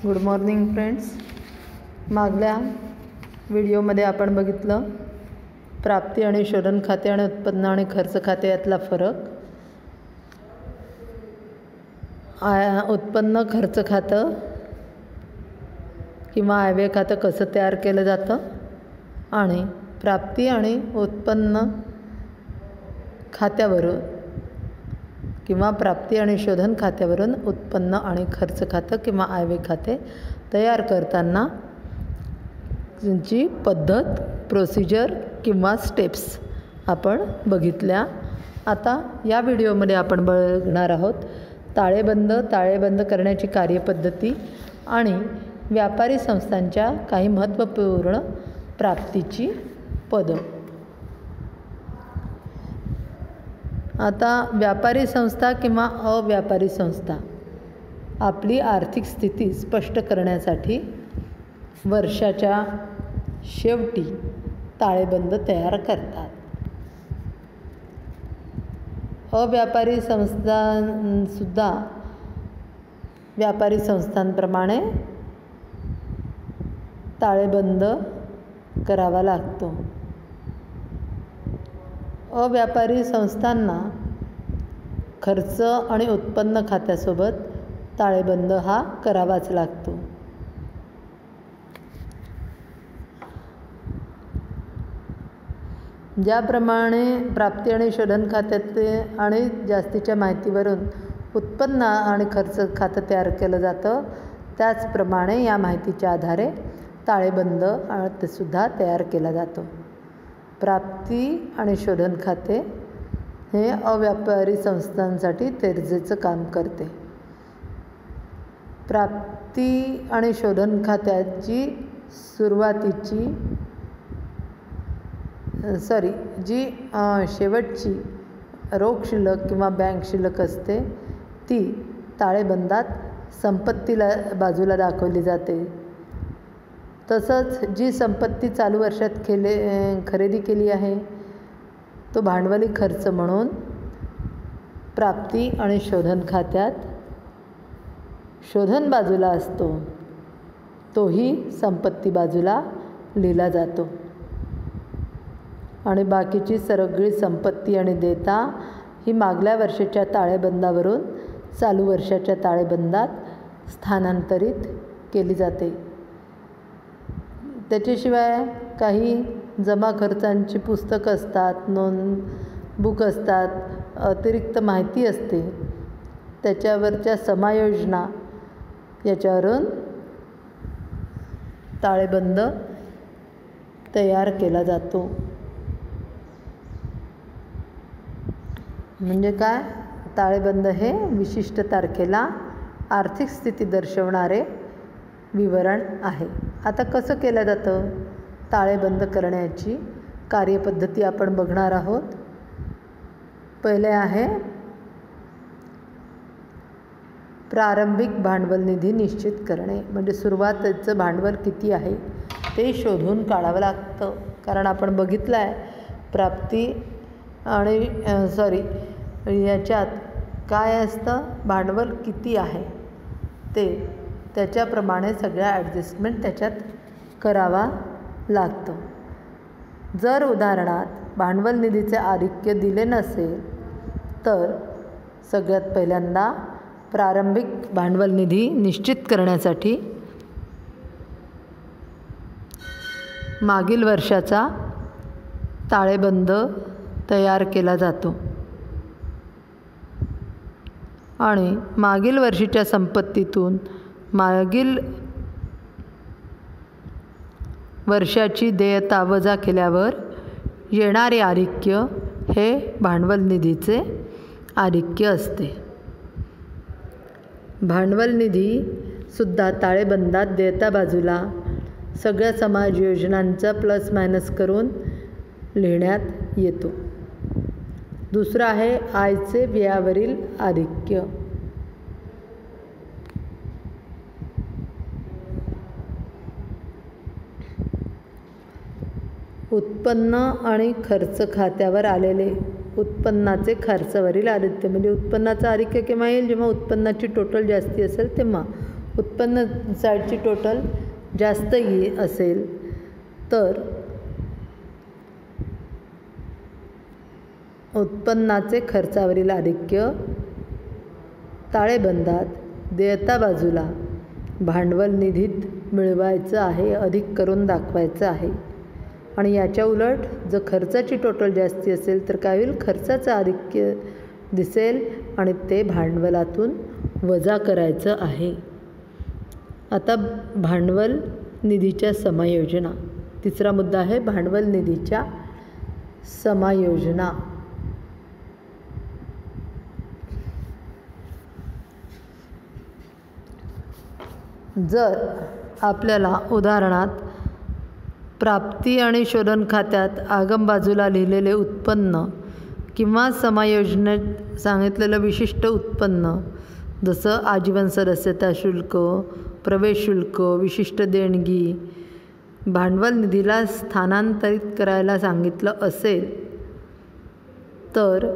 Good morning friends. मागल्या व्हिडिओमध्ये आपण बघितलं प्राप्ती आणि शोधन खाते आणि उत्पन्न आणि खर्च खाते यातला फरक. उत्पन्न खर्च खातं किंवा आयव्यय खातं कसं तयार केलं जातं आणि प्राप्ती आणि उत्पन्न खात्यावरून किंवा प्राप्ती आणि शोधन खात्यावरून उत्पन्न आणि खर्च खातं किंवा आयव्यय खाते तयार करताना त्यांची पद्धत, प्रोसिजर किंवा स्टेप्स आपण बघितल्या. आता या व्हिडिओमध्ये आपण बघणार आहोत ताळेबंद करण्याची कार्यपद्धती आणि व्यापारी संस्थांच्या काही महत्त्वपूर्ण प्राप्तीची पदं. आता व्यापारी संस्था किंवा अव्यापारी संस्था आपली आर्थिक स्थिती स्पष्ट करण्यासाठी वर्षाच्या शेवटी ताळेबंद तयार करतात. अव्यापारी संस्थांसुद्धा व्यापारी संस्थांप्रमाणे ताळेबंद करावा लागतो. अव्यापारी संस्थांना खर्च आणि उत्पन्न खात्यासोबत ताळेबंद हा करावाच लागतो. ज्याप्रमाणे प्राप्ती आणि शोधन खात्याचे आणि जास्तीच्या माहितीवरून उत्पन्न आणि खर्च खातं तयार केलं जातं, त्याचप्रमाणे या माहितीच्या आधारे ताळेबंद ते सुद्धा तयार केला जातो. प्राप्ती आणि शोधन खाते हे अव्यापारी संस्थांसाठी तेरजेचं काम करते. प्राप्ती आणि शोधन खात्याची जी शेवटची रोख शिल्लक किंवा बँक शिल्लक असते ती ताळेबंदात संपत्तीला बाजूला दाखवली जाते. तसंच जी संपत्ती चालू वर्षात खरेदी केली आहे तो भांडवली खर्च म्हणून प्राप्ती आणि शोधन खात्यात शोधन बाजूला असतो, तोही संपत्ती बाजूला लिहिला जातो. आणि बाकीची सगळी संपत्ती आणि देयता ही मागल्या वर्षाच्या ताळेबंदावरून चालू वर्षाच्या ताळेबंदात स्थानांतरित केली जाते. त्याच्याशिवाय काही जमा खर्चांची पुस्तकं असतात, नोंदबुक असतात, अतिरिक्त माहिती असते, त्याच्यावरच्या समायोजना याच्यावरून ताळेबंद तयार केला जातो. म्हणजे काय, ताळेबंद हे विशिष्ट तारखेला आर्थिक स्थिती दर्शवणारे विवरण आहे. आता कसं केलं जातं ताळेबंद करण्याची कार्यपद्धती आपण बघणार आहोत. पहिले आहे प्रारंभिक भांडवल निधी निश्चित करणे. म्हणजे सुरुवातीचं भांडवल किती आहे ते शोधून काढावं लागतं. कारण आपण बघितलं आहे प्राप्ती आणि याच्यात काय असतं, भांडवल किती आहे ते त्याच्याप्रमाणे सगळ्या ॲडजस्टमेंट त्याच्यात करावा लागतं. जर उदाहरणार्थ भांडवल निधीचे आधिक्य दिले नसेल तर सगळ्यात पहिल्यांदा प्रारंभिक भांडवल निधी निश्चित करण्यासाठी मागील वर्षाचा ताळेबंद तयार केला जातो आणि मागील वर्षीच्या संपत्तीतून मागील वर्षाची देयता वजा केल्यावर येणारे आधिक्य हे भांडवल निधीचे आधिक्य असते. भांडवल निधीसुद्धा ताळेबंदात देयता बाजूला सगळ्या समाज योजनांचा प्लस मायनस करून लिहिण्यात येतो. दुसरं आहे आयचे व्ययावरील आधिक्य. उत्पन्न आणि खर्च खात्यावर आलेले उत्पन्नाचे खर्चावरील आधिक्य. म्हणजे उत्पन्नाचं आधिक्य केव्हा येईल, जेव्हा उत्पन्नाची टोटल जास्ती असेल तेव्हा. उत्पन्न साईडची टोटल जास्त असेल तर उत्पन्नाचे खर्चावरील आधिक्य ताळेबंदात देयता बाजूला भांडवल निधीत मिळवायचं आहे, अधिक करून दाखवायचं आहे. आणि याच्या उलट जर खर्चाची टोटल जास्ती असेल तर काय होईल, खर्चाचं आधिक्य दिसेल आणि ते भांडवलातून वजा करायचं आहे. आता भांडवल निधीच्या समायोजना, तिसरा मुद्दा आहे भांडवल निधीच्या समायोजना. जर आपल्याला उदाहरणात प्राप्ती आणि शोधन खात्यात आगम बाजूला लिहिलेले उत्पन्न किंवा समायोजनेत सांगितलेलं विशिष्ट उत्पन्न जसं आजीवन सदस्यता शुल्क, प्रवेश शुल्क, विशिष्ट देणगी भांडवल निधीला स्थानांतरित करायला सांगितलं असेल तर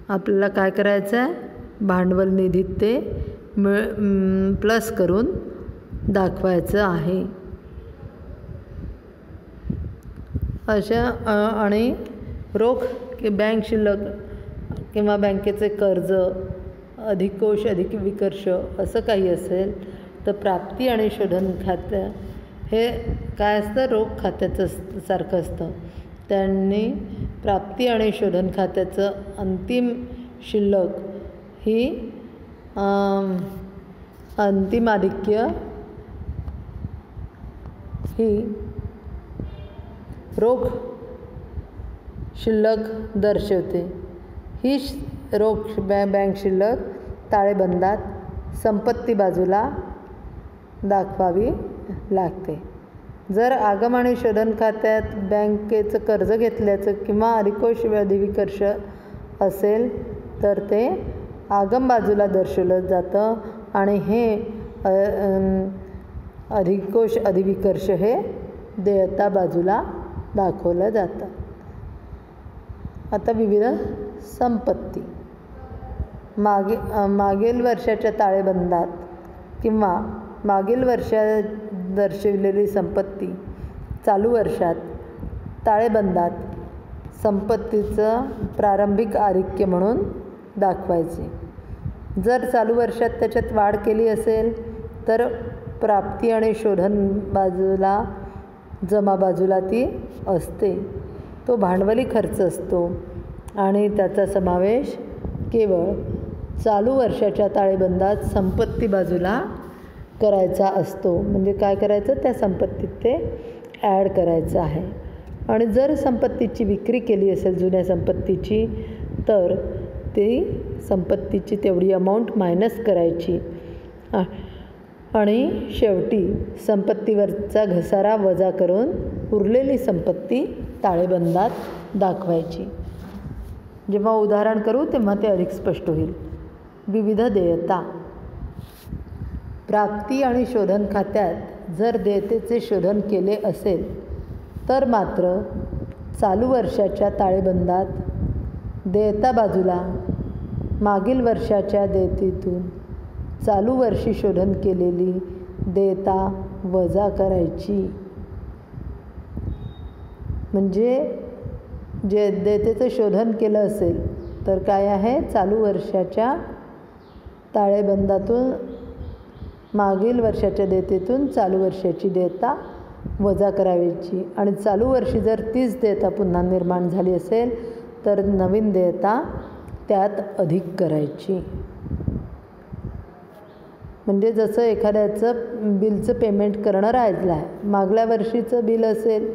आपल्याला काय करायचं आहे, भांडवल निधीत ते प्लस करून दाखवायचं आहे. अशा आणि रोख बँक शिल्लक किंवा बँकेचे कर्ज, अधिकोष, अधिक विकर्ष असं काही असेल तर प्राप्ती आणि शोधन खातं हे काय असतं, रोख खात्याचं सारखं असतं. त्यांनी प्राप्ती आणि शोधन खात्याचं अंतिम शिल्लक ही अंतिम आधिक्य ही रोख शिल्लक दर्शवते. ही रोख बँक शिल्लक ताळेबंदात संपत्ती बाजूला दाखवावी लागते. जर आगम आणि शोधन खात्यात बँकेचं कर्ज घेतल्याचं किंवा अधिकोष अधिविकर्ष असेल तर ते आगम बाजूला दर्शवलं जातं आणि हे अधिकोष अधिविकर्ष हे देयता बाजूला दाखवलं जातं. आता विविध संपत्ती, मागील वर्षाच्या ताळेबंदात किंवा मागील वर्षात दर्शविलेली संपत्ती चालू वर्षात ताळेबंदात संपत्तीचं प्रारंभिक आधिक्य म्हणून दाखवायचे. जर चालू वर्षात त्याच्यात वाढ केली असेल तर प्राप्ती आणि शोधन बाजूला जमा बाजूला ती असते. तो भांडवली खर्च असतो आणि त्याचा समावेश केवळ चालू वर्षाच्या ताळेबंदात संपत्ती बाजूला करायचा असतो. म्हणजे काय करायचं, त्या संपत्तीत ते ॲड करायचं आहे. आणि जर संपत्तीची विक्री केली असेल जुन्या संपत्तीची तर ती संपत्तीची तेवढी अमाऊंट मायनस करायची आणि शेवटी संपत्तीवरचा घसारा वजा करून उरलेली संपत्ती ताळेबंदात दाखवायची. जेव्हा उदाहरण करू तेव्हा ते अधिक स्पष्ट होईल. विविध देयता, प्राप्ती आणि शोधन खात्यात जर देयतेचे शोधन केले असेल तर मात्र चालू वर्षाच्या ताळेबंदात देयता बाजूला मागील वर्षाच्या देयतेतून चालू वर्षी शोधन केलेली देयता वजा करायची. म्हणजे जे देयतेचं शोधन केलं असेल तर काय आहे, चालू वर्षाच्या ताळेबंदातून मागील वर्षाच्या देयतेतून चालू वर्षाची देयता वजा करायची. आणि चालू वर्षी जर तीच देयता पुन्हा निर्माण झाली असेल तर नवीन देयता त्यात अधिक करायची. म्हणजे जसं एखाद्याचं बिलचं पेमेंट करणं राहिलं आहे, मागल्या वर्षीचं बिल असेल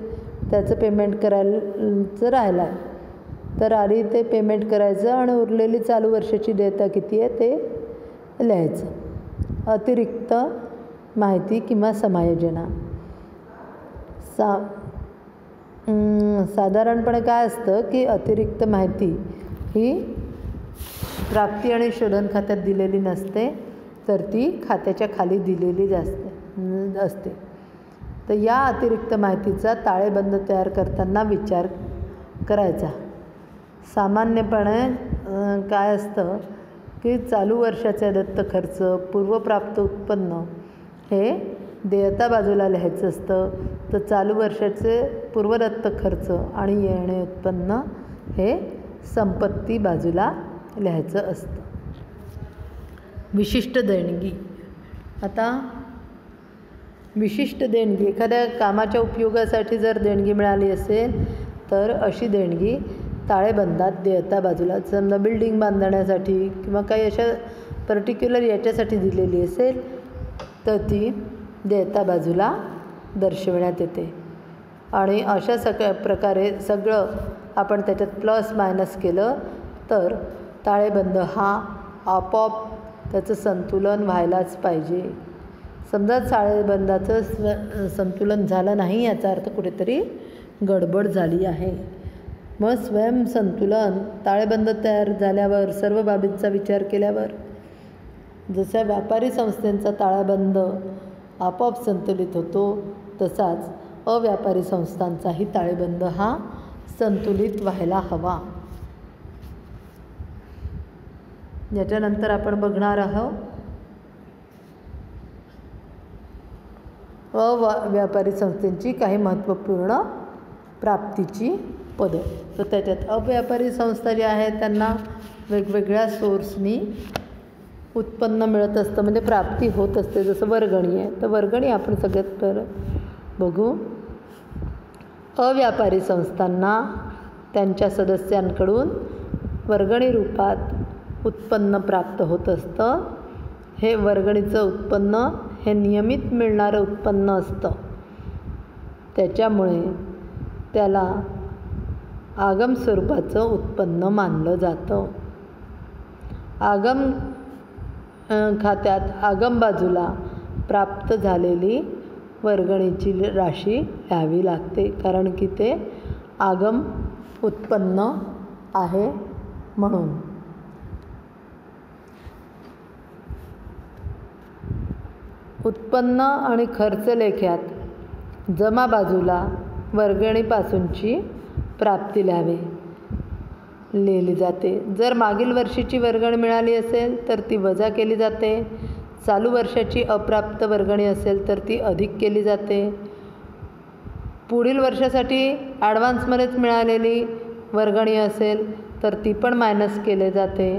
त्याचं पेमेंट करायचं राहिलं आहे तर आधी ते पेमेंट करायचं आणि उरलेली चालू वर्षाची देयता किती आहे ते लिहायचं. अतिरिक्त माहिती किंवा समायोजना, साधारणपणे काय असतं की अतिरिक्त माहिती ही प्राप्ती आणि शोधन खात्यात दिलेली नसते तर ती खात्याच्या खाली दिलेली असते. तर या अतिरिक्त माहितीचा ताळेबंद तयार करताना विचार करायचा. सामान्यपणे काय असतं की चालू वर्षाचे दत्त खर्च, पूर्वप्राप्त उत्पन्न हे देयता बाजूला लिहायचं असतं. तर चालू वर्षाचे पूर्वदत्त खर्च आणि येणे उत्पन्न हे संपत्ती बाजूला लिहायचं असतं. विशिष्ट देणगी. आता विशिष्ट देणगी, एखाद्या कामाच्या उपयोगासाठी जर देणगी मिळाली असेल तर अशी देणगी ताळेबंदात देयता बाजूला, समजा बिल्डिंग बांधण्यासाठी किंवा काही अशा पर्टिक्युलर याच्यासाठी दिलेली असेल तर ती देयता बाजूला दर्शवण्यात येते. आणि अशा प्रकारे सगळं आपण त्याच्यात प्लस मायनस केलं तर ताळेबंद हा आपोआप त्याचं संतुलन व्हायलाच पाहिजे. समजा ताळेबंदाचं संतुलन झालं नाही याचा अर्थ कुठेतरी गडबड झाली आहे. मग स्वयंसंतुलन ताळेबंद तयार झाल्यावर सर्व बाबींचा विचार केल्यावर जसा व्यापारी संस्थेचा ताळेबंद आपोआप संतुलित होतो तसाच अव्यापारी संस्थांचाही ताळेबंद हा संतुलित व्हायला हवा. याच्यानंतर आपण बघणार आहोत अव्यापारी संस्थेची काही महत्त्वपूर्ण प्राप्तीची पदं. तर त्याच्यात अव्यापारी संस्था ज्या आहेत त्यांना वेगवेगळ्या सोर्सनी उत्पन्न मिळत असतं, म्हणजे प्राप्ती होत असते. जसं वर्गणी आहे, तर वर्गणी आपण सगळ्यात तर बघू. अव्यापारी संस्थांना त्यांच्या सदस्यांकडून वर्गणी रूपात उत्पन्न प्राप्त होत असतं. हे वर्गणीचं उत्पन्न हे नियमित मिळणारं उत्पन्न असतं. त्याच्यामुळे त्याला आगम स्वरूपाचं उत्पन्न मानलं जातं. आगम खात्यात आगम बाजूला प्राप्त झालेली वर्गणीची राशी लिहावी लागते, कारण की ते आगम उत्पन्न आहे म्हणून. उत्पन्न आणि खर्च लेख्यात जमा बाजूला वर्गणीपासूनची प्राप्ती लिहिली जाते. जर मागील वर्षीची वर्गणी मिळाली असेल तर ती वजा केली जाते. चालू वर्षाची अप्राप्त वर्गणी असेल तर ती अधिक केली जाते. पुढील वर्षासाठी ॲडव्हान्समध्येच मिळालेली वर्गणी असेल तर ती पण मायनस केले जाते.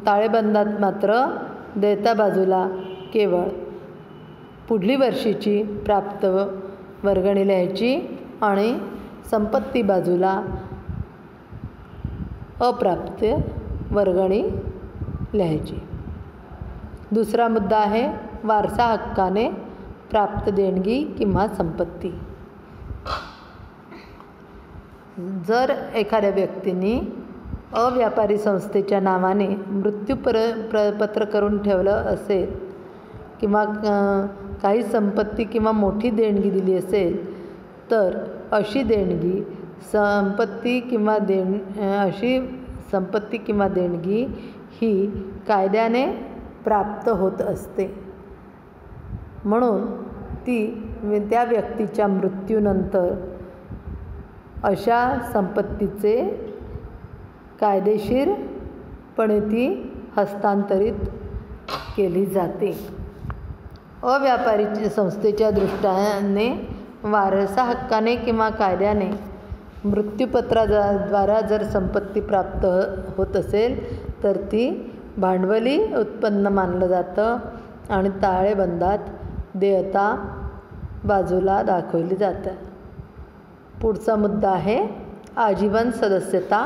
ताळेबंदात मात्र देयता बाजूला केवळ पुढली वर्षीची प्राप्त वर्गणी लिहायची आणि संपत्ती बाजूला अप्राप्त वर्गणी लिहायची. दुसरा मुद्दा आहे वारसा हक्काने प्राप्त देणगी किंवा संपत्ती. जर एखाद्या व्यक्तीने अव्यापारी संस्थेच्या नावाने मृत्यूपत्र करून ठेवलं असेल किंवा काही संपत्ती किंवा मोठी देणगी दिली असेल तर अशी संपत्ती किंवा देणगी ही कायद्याने प्राप्त होत असते. म्हणून त्या व्यक्तीच्या मृत्यूनंतर अशा संपत्तीचे कायदेशीरपणे ती हस्तांतरित केली जाते. अव्यापारी संस्थेच्या दृष्टीने वारसा हक्काने किंवा कायद्याने मृत्यूपत्राद्वारा जर संपत्ती प्राप्त होत असेल तर ती भांडवली उत्पन्न मानलं जातं आणि ताळेबंदात देयता बाजूला दाखवली जातं. पुढचा मुद्दा आहे आजीवन सदस्यता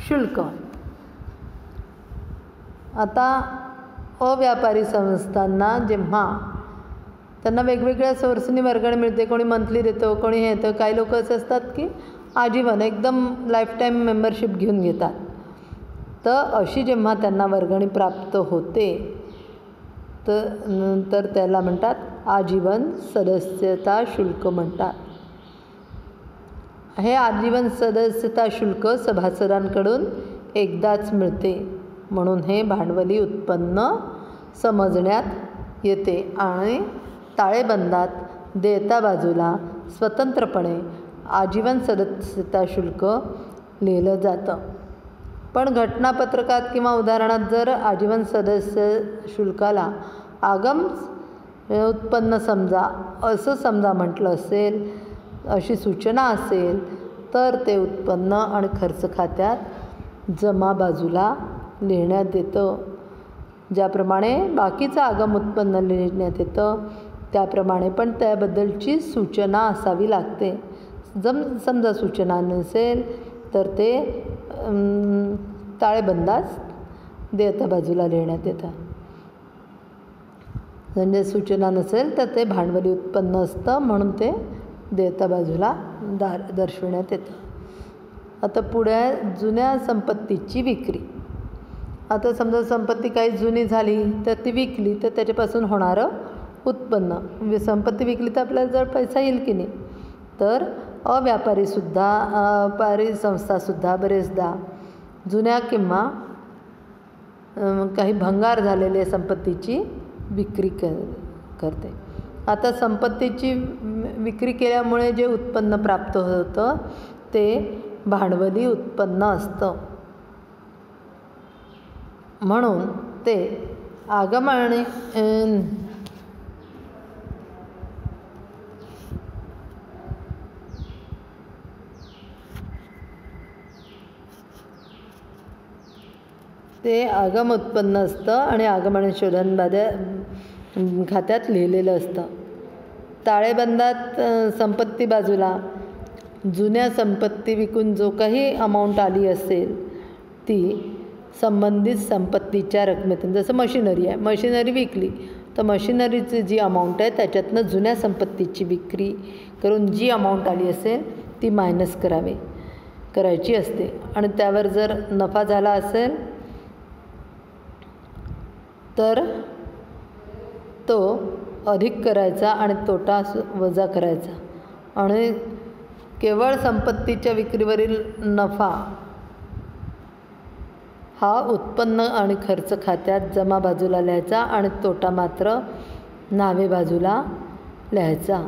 शुल्क. आता अव्यापारी संस्थांना जेव्हा त्यांना वेगवेगळ्या सोर्सनी वर्गणी मिळते, कोणी मंथली देतो, कोणी हे येतं. काही लोक असं असतात की आजीवन एकदम लाईफटाईम मेंबरशिप घेऊन घेतात. तर अशी जेव्हा त्यांना वर्गणी प्राप्त होते तर त्याला म्हणतात आजीवन सदस्यता शुल्क म्हणतात. हे आजीवन सदस्यता शुल्क सभासदांकडून एकदाच मिळते म्हणून हे भांडवली उत्पन्न समजण्यात येते आणि ताळेबंदात देयता बाजूला स्वतंत्रपणे आजीवन सदस्यता शुल्क लिहिलं जातं. पण घटनापत्रकात किंवा उदाहरणात जर आजीवन सदस्य शुल्काला आगम उत्पन्न समजा असं समजा म्हटलं असेल, अशी सूचना असेल, तर ते उत्पन्न आणि खर्च खात्यात जमा बाजूला लिहिण्यात येतं. ज्याप्रमाणे बाकीचं आगम उत्पन्न लिहिण्यात येतं त्याप्रमाणे पण त्याबद्दलची सूचना असावी लागते. समजा सूचना नसेल तर ते ताळेबंदास देयता बाजूला लिहिण्यात येतं. म्हणजे सूचना नसेल तर ते भांडवली उत्पन्न असतं म्हणून ते देयता बाजूला दर्शविण्यात येतं. आता पुढे जुन्या संपत्तीची विक्री. आता समजा संपत्ती काही जुनी झाली तर ती विकली तर त्याच्यापासून होणारं उत्पन्न, संपत्ती विकली तर आपल्याला जर पैसा येईल की नाही. तर व्यापारी संस्थासुद्धा बरेचदा जुन्या किंवा काही भंगार झालेल्या संपत्तीची विक्री करते. आता संपत्तीची विक्री केल्यामुळे जे उत्पन्न प्राप्त होतं ते भांडवली उत्पन्न असतं. म्हणून ते आगम आणि आगम उत्पन्न असतं आणि आगम आणि शोधन खात्यात लिहिलेलं असतं. ताळेबंदात संपत्ती बाजूला जुन्या संपत्ती विकून जो काही अमाऊंट आली असेल ती संबंधित संपत्तीच्या रकमेतून, जसं मशिनरी आहे, मशिनरी विकली तर मशिनरीची जी अमाऊंट आहे त्याच्यातनं जुन्या संपत्तीची विक्री करून जी अमाऊंट आली असेल ती मायनस करायची असते. आणि त्यावर जर नफा झाला असेल तर तो अधिक करायचा आणि तोटा वजा करायचा. आणि केवळ संपत्तीच्या विक्रीवरील नफा हा उत्पन्न आणि खर्च खात्यात जमा बाजूला लिहायचा आणि तोटा मात्र नावे बाजूला लिहायचा.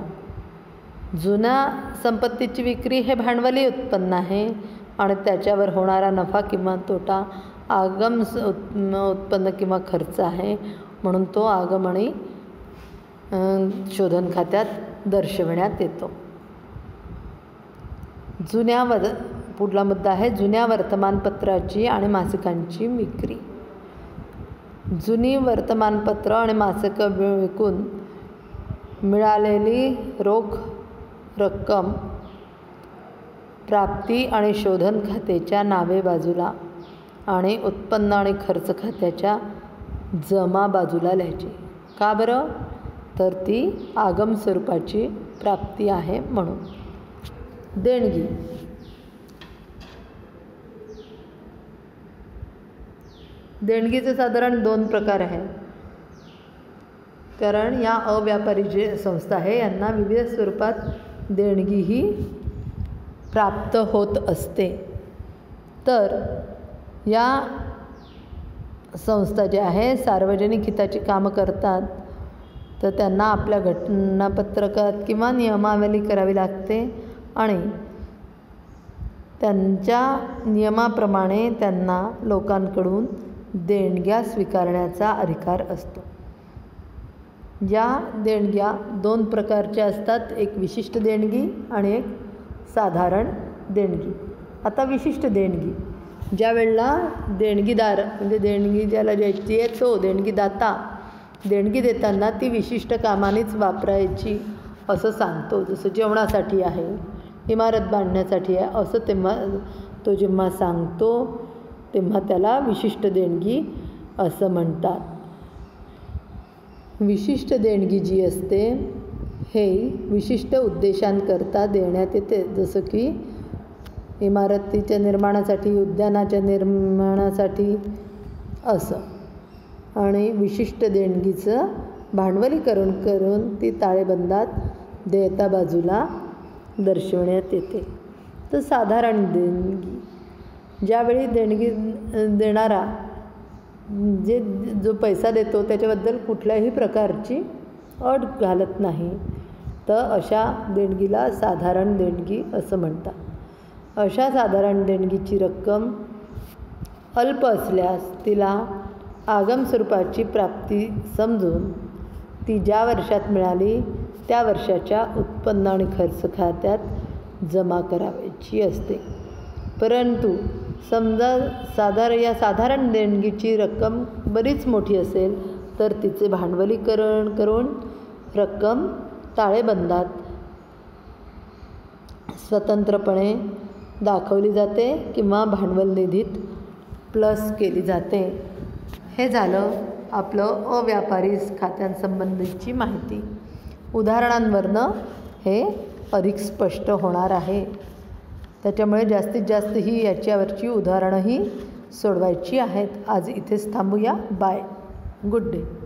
जुन्या संपत्तीची विक्री हे भांडवली उत्पन्न आहे आणि त्याच्यावर होणारा नफा किंवा तोटा आगम उत्पन्न किंवा खर्च आहे म्हणून तो आगम आणि शोधन खात्यात दर्शविण्यात येतो. पुढला मुद्दा आहे जुन्या वर्तमानपत्राची आणि मासिकांची विक्री. जुनी वर्तमानपत्र आणि मासिकं विकून मिळालेली रोख रक्कम प्राप्ती आणि शोधन खात्याच्या नावे बाजूला आणि उत्पन्न आणि खर्च खात्याच्या जमा बाजूला लिहायची. का बरं? तर ती आगम स्वरूपाची प्राप्ती आहे म्हणून. देणगी. देणगीचे साधारण 2 प्रकार आहेत. कारण या अव्यापारी जे संस्था आहे यांना विविध स्वरूपात देणगीही प्राप्त होत असते. तर या संस्था ज्या आहे सार्वजनिक हिताची कामं करतात तर त्यांना आपल्या घटनापत्रकात किंवा नियमावली करावी लागते आणि त्यांच्या नियमाप्रमाणे त्यांना लोकांकडून देणग्या स्वीकारण्याचा अधिकार असतो. या देणग्या 2 प्रकारच्या असतात, एक विशिष्ट देणगी आणि एक साधारण देणगी. आता विशिष्ट देणगी, ज्या वेळेला देणगीदार म्हणजे देणगी ज्याला द्यायची आहे तो देणगीदाता देणगी देताना ती विशिष्ट कामानेच वापरायची असं सांगतो. जसं जेवणासाठी आहे, इमारत बांधण्यासाठी आहे असं तो जेव्हा सांगतो तेव्हा त्याला विशिष्ट देणगी असं म्हणतात. विशिष्ट देणगी जी असते हे विशिष्ट उद्देशांकरता देण्यात येते. जसं की इमारतीच्या निर्माणासाठी, उद्यानाच्या निर्माणासाठी असं. आणि विशिष्ट देणगीचं भांडवलीकरण करून ती ताळेबंदात देयता बाजूला दर्शवण्यात येते. तर साधारण देणगी, ज्यावेळी देणगी देणारा जो पैसा देतो त्याच्याबद्दल कुठल्याही प्रकारची अट घालत नाही तर अशा देणगीला साधारण देणगी असं म्हणतात. अशा साधारण देणगीची रक्कम अल्प असल्यास तिला आगम स्वरूपाची प्राप्ती समजून ती ज्या वर्षात मिळाली त्या वर्षाच्या उत्पन्न आणि खर्च खात्यात जमा करावयाची असते. परंतु समजा साधारण देणगीची रक्कम बरीच मोठी असेल तर तिचे भांडवलीकरण करून रक्कम ताळेबंदात स्वतंत्रपणे दाखवली जाते किंवा भांडवल निधीत प्लस केली जाते. हे झालं आपलं अव्यापारी खात्यांसंबंधीची माहिती. उदाहरणांवरनं हे अधिक स्पष्ट होणार आहे. त्याच्यामुळे जास्तीत जास्त ही याच्यावरची उदाहरणंही सोडवायची आहेत. आज इथेच थांबूया. बाय. Good day.